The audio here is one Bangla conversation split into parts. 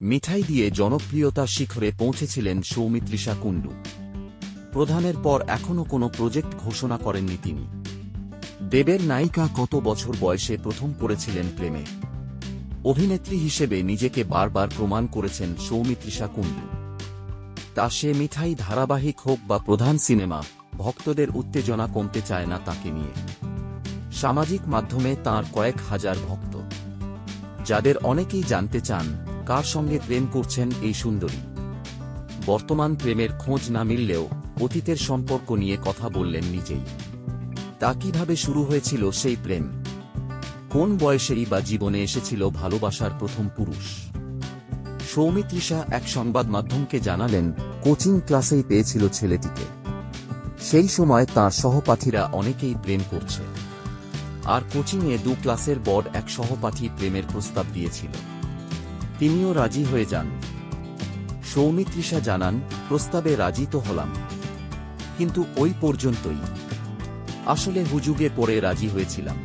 মিঠাই দিয়ে জনপ্রিয়তার শিখরে পৌঁছেছিলেন সৌমিত্রিষা কুণ্ডু। প্রধানের পর এখনও কোনো প্রজেক্ট ঘোষণা করেননি তিনি। দেবের নায়িকা কত বছর বয়সে প্রথম পড়েছিলেন প্রেমে। অভিনেত্রী হিসেবে নিজেকে বারবার প্রমাণ করেছেন সৌমিত্রিষা কুণ্ডু। তা সে মিঠাই ধারাবাহিক হোক বা প্রধান সিনেমা, ভক্তদের উত্তেজনা কমতে চায় না তাকে নিয়ে। সামাজিক মাধ্যমে তাঁর কয়েক হাজার ভক্ত, যাদের অনেকেই জানতে চান কার সঙ্গে প্রেম করছেন এই সুন্দরী। বর্তমান প্রেমের খোঁজ না মিললেও অতীতের সম্পর্ক নিয়ে কথা বললেন নিজেই। তা কিভাবে শুরু হয়েছিল সেই প্রেম, কোন বয়সেই বা জীবনে এসেছিল ভালোবাসার প্রথম পুরুষ। সৌমিত্রিষা এক সংবাদ মাধ্যমকে জানালেন, কোচিং ক্লাসেই পেয়েছিল ছেলেটিকে। সেই সময় তাঁর সহপাঠীরা অনেকেই প্রেম করছে, আর কোচিংয়ে 2 ক্লাসের বড় এক সহপাঠী প্রেমের প্রস্তাব দিয়েছিল। তিনিও রাজি হয়ে যান। সৌমিত্রিষা জানান, প্রস্তাবে রাজি তো হলাম, কিন্তু ওই পর্যন্তই। আসলে হুজুগে পড়ে রাজি হয়েছিলাম।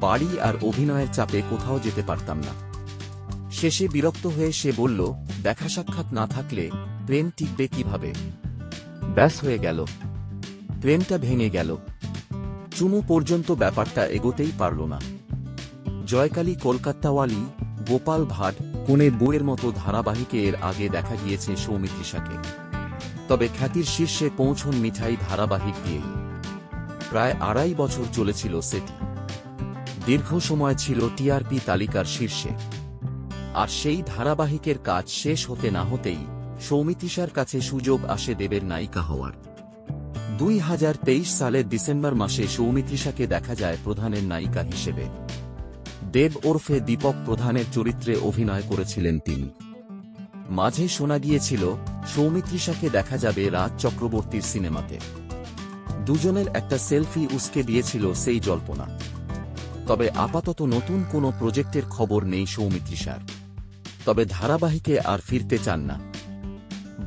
বাড়ি আর অভিনয়ের চাপে কোথাও যেতে পারতাম না। শেষে বিরক্ত হয়ে সে বলল, দেখা সাক্ষাৎ না থাকলে প্রেম টিকবে কিভাবে। ব্যাস হয়ে গেল, প্রেমটা ভেঙে গেল। চুমু পর্যন্ত ব্যাপারটা এগোতেই পারল না। জয়কালী কলকাতাওয়ালি, গোপাল ভাট, কোনে বউয়ের মতো ধারাবাহিকে এর আগে দেখা গিয়েছে সৌমিত্রিষাকে। তবে খ্যাতির শীর্ষে পৌঁছন মিঠাই ধারাবাহিক দিয়েই। প্রায় 2.5 বছর চলেছিল সেটি। দীর্ঘ সময় ছিল টিআরপি তালিকার শীর্ষে। আর সেই ধারাবাহিকের কাজ শেষ হতে না হতেই সৌমিত্রিষার কাছে সুযোগ আসে দেবের নায়িকা হওয়ার। 2023 সালের ডিসেম্বর মাসে সৌমিত্রিষাকে দেখা যায় প্রধানের নায়িকা হিসেবে। দেব ওরফে দীপক প্রধানের চরিত্রে অভিনয় করেছিলেন তিনি। মাঝে শোনা গিয়েছিল সৌমিত্রিষাকে দেখা যাবে রাজ চক্রবর্তীর সিনেমাতে। দুজনের একটা সেলফি উসকে দিয়েছিল সেই জল্পনা। তবে আপাতত নতুন কোনো প্রজেক্টের খবর নেই সৌমিত্রিষার। তবে ধারাবাহিকে আর ফিরতে চান না।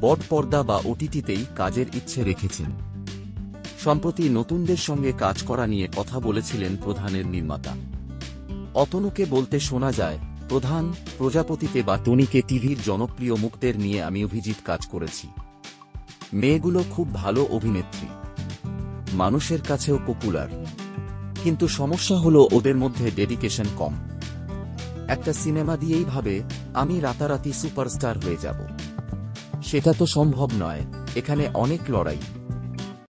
বড় পর্দা বা ওটিটিতেই কাজের ইচ্ছে রেখেছেন। সম্প্রতি নতুনদের সঙ্গে কাজ করা নিয়ে কথা বলেছিলেন প্রধানের নির্মাতা। অতনুকে বলতে শোনা যায়, প্রধান, প্রজাপতিতে বা টনিকে টিভির জনপ্রিয় মুখদের নিয়ে আমি অভিজিৎ কাজ করেছি। মেয়েগুলো খুব ভালো অভিনেত্রী, মানুষের কাছেও পপুলার, কিন্তু সমস্যা হলো ওদের মধ্যে ডেডিকেশন কম। একটা সিনেমা দিয়েই ভাবে আমি রাতারাতি সুপারস্টার হয়ে যাব। সেটা তো সম্ভব নয়, এখানে অনেক লড়াই।